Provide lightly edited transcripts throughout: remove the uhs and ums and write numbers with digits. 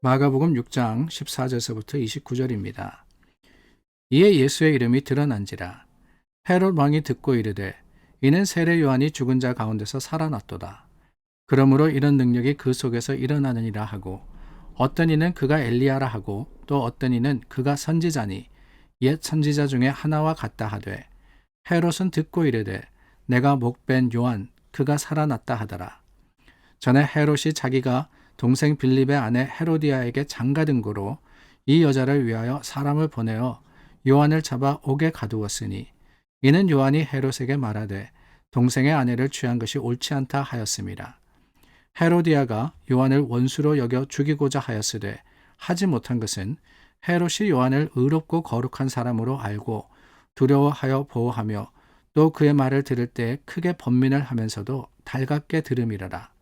마가복음 6장 14절서부터 29절입니다. 이에 예수의 이름이 드러난지라. 헤롯 왕이 듣고 이르되 이는 세례 요한이 죽은 자 가운데서 살아났도다. 그러므로 이런 능력이 그 속에서 일어나느니라 하고, 어떤 이는 그가 엘리야라 하고, 또 어떤 이는 그가 선지자니 옛 선지자 중에 하나와 같다 하되, 헤롯은 듣고 이르되 내가 목벤 요한 그가 살아났다 하더라. 전에 헤롯이 자기가 동생 빌립의 아내 헤로디아에게 장가든 고로 이 여자를 위하여 사람을 보내어 요한을 잡아 옥에 가두었으니, 이는 요한이 헤롯에게 말하되 동생의 아내를 취한 것이 옳지 않다 하였음이라. 헤로디아가 요한을 원수로 여겨 죽이고자 하였으되 하지 못한 것은 헤롯이 요한을 의롭고 거룩한 사람으로 알고 두려워하여 보호하며 또 그의 말을 들을 때 크게 번민을 하면서도 달갑게 들음이러라.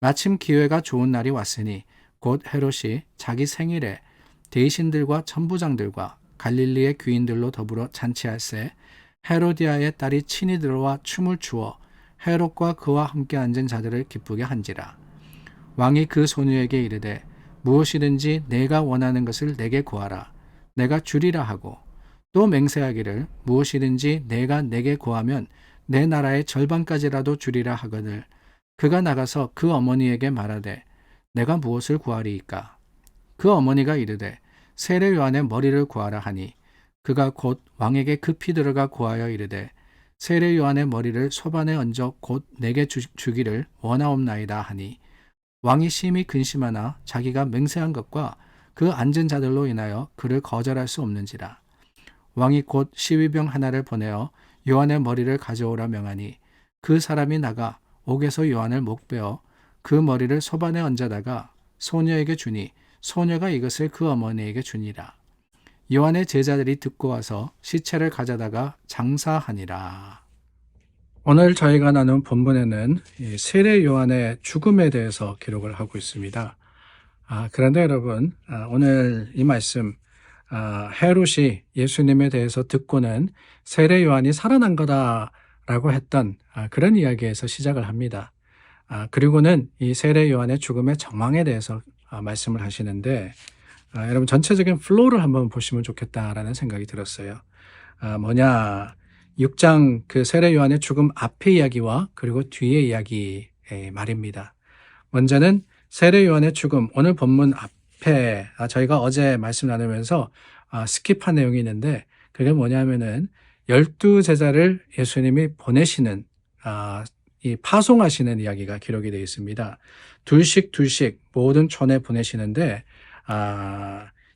마침 기회가 좋은 날이 왔으니 곧 헤롯이 자기 생일에 대신들과 천부장들과 갈릴리의 귀인들로 더불어 잔치할세 헤로디아의 딸이 친히 들어와 춤을 추어 헤롯과 그와 함께 앉은 자들을 기쁘게 한지라. 왕이 그 소녀에게 이르되 무엇이든지 내가 원하는 것을 내게 구하라. 내가 주리라 하고, 또 맹세하기를 무엇이든지 내가 내게 구하면 내 나라의 절반까지라도 주리라 하거늘, 그가 나가서 그 어머니에게 말하되 내가 무엇을 구하리이까? 그 어머니가 이르되 세례 요한의 머리를 구하라 하니, 그가 곧 왕에게 급히 들어가 구하여 이르되 세례 요한의 머리를 소반에 얹어 곧 내게 주기를 원하옵나이다 하니, 왕이 심히 근심하나 자기가 맹세한 것과 그 앉은 자들로 인하여 그를 거절할 수 없는지라. 왕이 곧 시위병 하나를 보내어 요한의 머리를 가져오라 명하니, 그 사람이 나가 옥에서 요한을 목베어 그 머리를 소반에 얹어다가 소녀에게 주니, 소녀가 이것을 그 어머니에게 주니라. 요한의 제자들이 듣고 와서 시체를 가져다가 장사하니라. 오늘 저희가 나눈 본문에는 세례 요한의 죽음에 대해서 기록을 하고 있습니다. 그런데 여러분, 오늘 이 말씀, 헤롯이 예수님에 대해서 듣고는 세례 요한이 살아난 거다라고 했던 그런 이야기에서 시작을 합니다. 그리고는 이 세례 요한의 죽음의 정황에 대해서 말씀을 하시는데, 여러분 전체적인 플로우를 한번 보시면 좋겠다라는 생각이 들었어요. 뭐냐, 6장 그 세례 요한의 죽음 앞의 이야기와 그리고 뒤의 이야기 말입니다. 먼저는 세례 요한의 죽음, 오늘 본문 앞에 저희가 어제 말씀 나누면서 스킵한 내용이 있는데, 그게 뭐냐면은 12제자를 예수님이 보내시는 이 파송하시는 이야기가 기록이 되어 있습니다. 둘씩 모든 촌에 보내시는데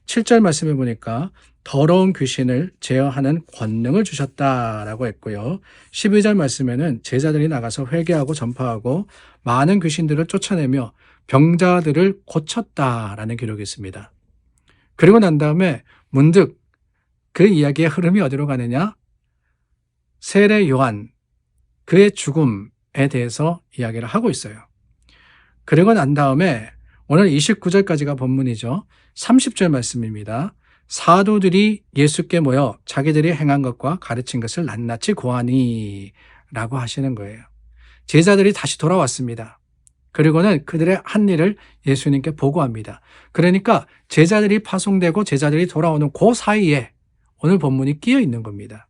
7절 말씀에 보니까 더러운 귀신을 제어하는 권능을 주셨다라고 했고요. 12절 말씀에는 제자들이 나가서 회개하고 전파하고 많은 귀신들을 쫓아내며 병자들을 고쳤다라는 기록이 있습니다. 그리고 난 다음에 문득 그 이야기의 흐름이 어디로 가느냐? 세례 요한, 그의 죽음에 대해서 이야기를 하고 있어요. 그리고 난 다음에 오늘 29절까지가 본문이죠. 30절 말씀입니다. 사도들이 예수께 모여 자기들이 행한 것과 가르친 것을 낱낱이 고하니 라고 하시는 거예요. 제자들이 다시 돌아왔습니다. 그리고는 그들의 한 일을 예수님께 보고합니다. 그러니까 제자들이 파송되고 제자들이 돌아오는 그 사이에 오늘 본문이 끼어 있는 겁니다.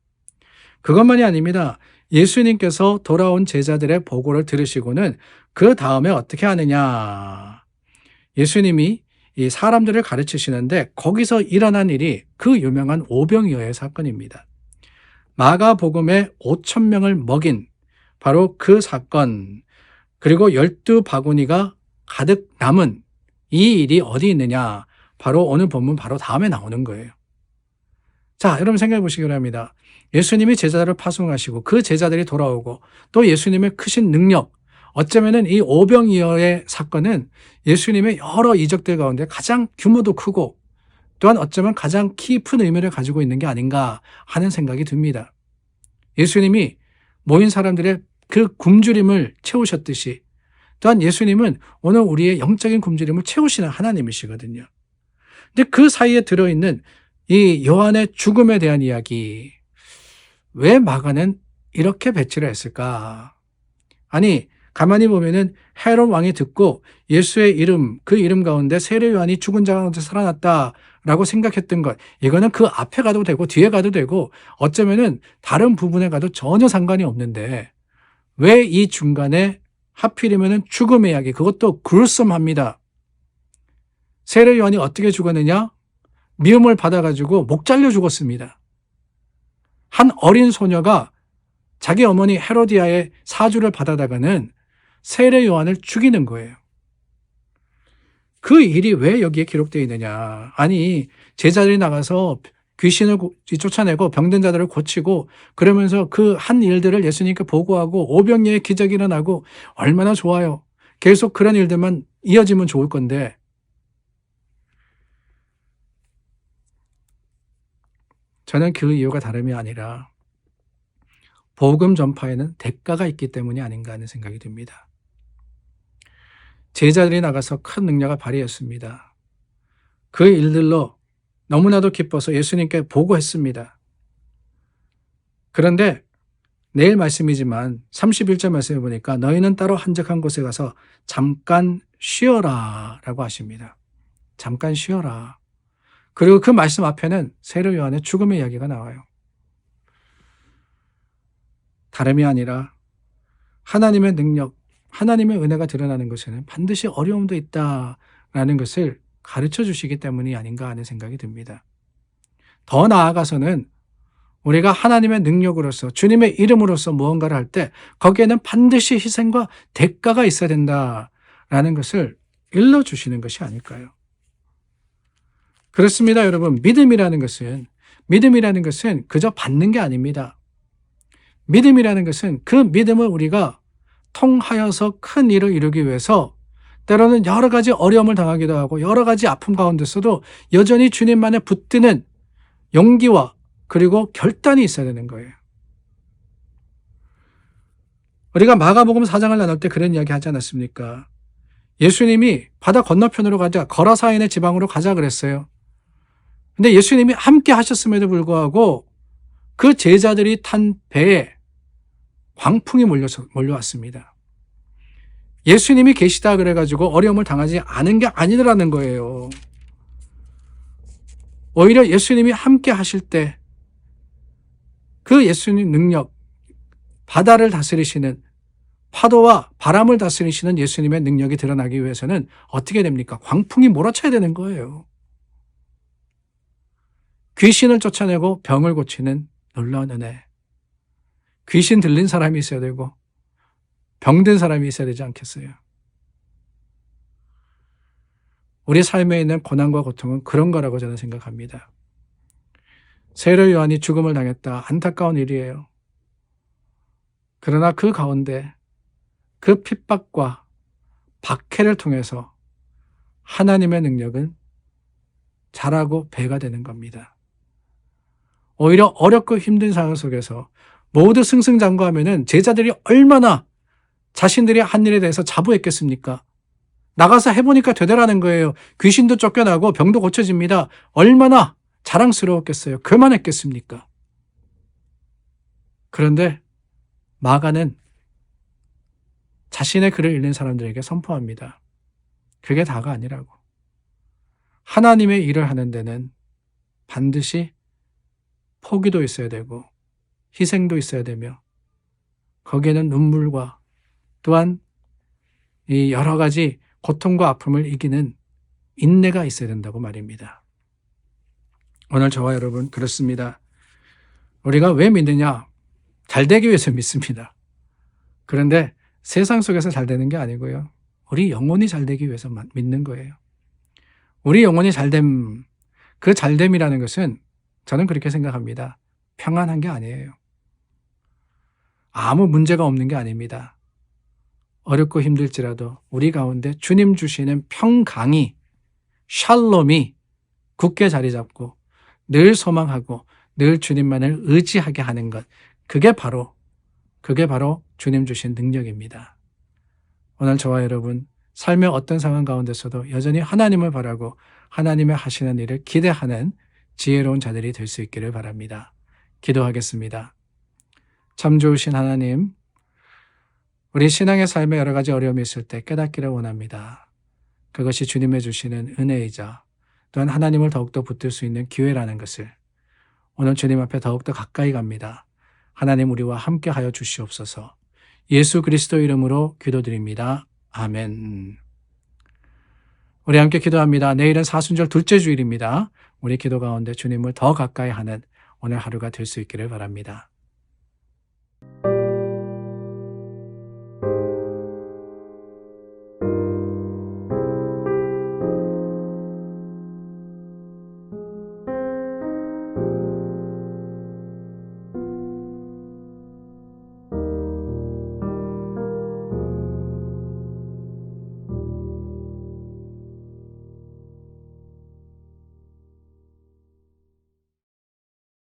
그것만이 아닙니다. 예수님께서 돌아온 제자들의 보고를 들으시고는 그 다음에 어떻게 하느냐. 예수님이 이 사람들을 가르치시는데 거기서 일어난 일이 그 유명한 오병이어의 사건입니다. 마가복음에 5,000명을 먹인 바로 그 사건, 그리고 12바구니가 가득 남은 이 일이 어디 있느냐. 바로 오늘 본문 바로 다음에 나오는 거예요. 자, 여러분 생각해 보시기 바랍니다. 예수님이 제자들을 파송하시고 그 제자들이 돌아오고 또 예수님의 크신 능력, 어쩌면은 이 오병이어의 사건은 예수님의 여러 이적들 가운데 가장 규모도 크고 또한 어쩌면 가장 깊은 의미를 가지고 있는 게 아닌가 하는 생각이 듭니다. 예수님이 모인 사람들의 그 굶주림을 채우셨듯이 또한 예수님은 오늘 우리의 영적인 굶주림을 채우시는 하나님이시거든요. 근데 그 사이에 들어있는 이 요한의 죽음에 대한 이야기, 왜 마가는 이렇게 배치를 했을까? 아니, 가만히 보면은 헤롯 왕이 듣고 예수의 이름, 그 이름 가운데 세례 요한이 죽은 자 가운데 살아났다라고 생각했던 것, 이거는 그 앞에 가도 되고 뒤에 가도 되고 어쩌면은 다른 부분에 가도 전혀 상관이 없는데 왜 이 중간에 하필이면은 죽음의 이야기, 그것도 gruesome합니다. 세례 요한이 어떻게 죽었느냐? 미움을 받아가지고 목 잘려 죽었습니다. 한 어린 소녀가 자기 어머니 헤로디아의 사주를 받아다가는 세례 요한을 죽이는 거예요. 그 일이 왜 여기에 기록되어 있느냐? 아니, 제자들이 나가서 귀신을 쫓아내고 병든 자들을 고치고 그러면서 그 한 일들을 예수님께 보고하고 오병이어의 기적이 일어나고 얼마나 좋아요. 계속 그런 일들만 이어지면 좋을 건데 저는 그 이유가 다름이 아니라 복음 전파에는 대가가 있기 때문이 아닌가 하는 생각이 듭니다. 제자들이 나가서 큰 능력을 발휘했습니다. 그 일들로 너무나도 기뻐서 예수님께 보고했습니다. 그런데 내일 말씀이지만 31절 말씀해 보니까 너희는 따로 한적한 곳에 가서 잠깐 쉬어라 라고 하십니다. 잠깐 쉬어라. 그리고 그 말씀 앞에는 세례 요한의 죽음의 이야기가 나와요. 다름이 아니라 하나님의 능력, 하나님의 은혜가 드러나는 것에는 반드시 어려움도 있다라는 것을 가르쳐 주시기 때문이 아닌가 하는 생각이 듭니다. 더 나아가서는 우리가 하나님의 능력으로서 주님의 이름으로서 무언가를 할 때 거기에는 반드시 희생과 대가가 있어야 된다라는 것을 일러주시는 것이 아닐까요? 그렇습니다, 여러분. 믿음이라는 것은 그저 받는 게 아닙니다. 믿음이라는 것은 그 믿음을 우리가 통하여서 큰 일을 이루기 위해서 때로는 여러 가지 어려움을 당하기도 하고 여러 가지 아픔 가운데서도 여전히 주님만에 붙드는 용기와 그리고 결단이 있어야 되는 거예요. 우리가 마가복음 4장을 나눌 때 그런 이야기 하지 않았습니까? 예수님이 바다 건너편으로 가자, 거라사인의 지방으로 가자 그랬어요. 근데 예수님이 함께 하셨음에도 불구하고 그 제자들이 탄 배에 광풍이 몰려왔습니다. 예수님이 계시다 그래가지고 어려움을 당하지 않은 게 아니라는 거예요. 오히려 예수님이 함께 하실 때 그 예수님 능력, 바다를 다스리시는, 파도와 바람을 다스리시는 예수님의 능력이 드러나기 위해서는 어떻게 됩니까? 광풍이 몰아쳐야 되는 거예요. 귀신을 쫓아내고 병을 고치는 놀라운 은혜. 귀신 들린 사람이 있어야 되고 병든 사람이 있어야 되지 않겠어요? 우리 삶에 있는 고난과 고통은 그런 거라고 저는 생각합니다. 세례 요한이 죽음을 당했다. 안타까운 일이에요. 그러나 그 가운데 그 핍박과 박해를 통해서 하나님의 능력은 자라고 배가 되는 겁니다. 오히려 어렵고 힘든 상황 속에서 모두 승승장구하면은 제자들이 얼마나 자신들이 한 일에 대해서 자부했겠습니까? 나가서 해보니까 되더라는 거예요. 귀신도 쫓겨나고 병도 고쳐집니다. 얼마나 자랑스러웠겠어요. 그만했겠습니까? 그런데 마가는 자신의 글을 읽는 사람들에게 선포합니다. 그게 다가 아니라고. 하나님의 일을 하는 데는 반드시 포기도 있어야 되고 희생도 있어야 되며 거기에는 눈물과 또한 이 여러 가지 고통과 아픔을 이기는 인내가 있어야 된다고 말입니다. 오늘 저와 여러분 그렇습니다. 우리가 왜 믿느냐? 잘 되기 위해서 믿습니다. 그런데 세상 속에서 잘 되는 게 아니고요. 우리 영혼이 잘 되기 위해서 믿는 거예요. 우리 영혼이 잘됨, 그 잘됨이라는 것은 저는 그렇게 생각합니다. 평안한 게 아니에요. 아무 문제가 없는 게 아닙니다. 어렵고 힘들지라도 우리 가운데 주님 주시는 평강이, 샬롬이 굳게 자리 잡고 늘 소망하고 늘 주님만을 의지하게 하는 것, 그게 바로 주님 주신 능력입니다. 오늘 저와 여러분 삶의 어떤 상황 가운데서도 여전히 하나님을 바라고 하나님의 하시는 일을 기대하는 지혜로운 자들이 될 수 있기를 바랍니다. 기도하겠습니다. 참 좋으신 하나님, 우리 신앙의 삶에 여러 가지 어려움이 있을 때 깨닫기를 원합니다. 그것이 주님의 주시는 은혜이자 또한 하나님을 더욱더 붙들 수 있는 기회라는 것을 오늘 주님 앞에 더욱더 가까이 갑니다. 하나님 우리와 함께 하여 주시옵소서. 예수 그리스도 이름으로 기도드립니다. 아멘. 우리 함께 기도합니다. 내일은 사순절 둘째 주일입니다. 우리 기도 가운데 주님을 더 가까이 하는 오늘 하루가 될 수 있기를 바랍니다.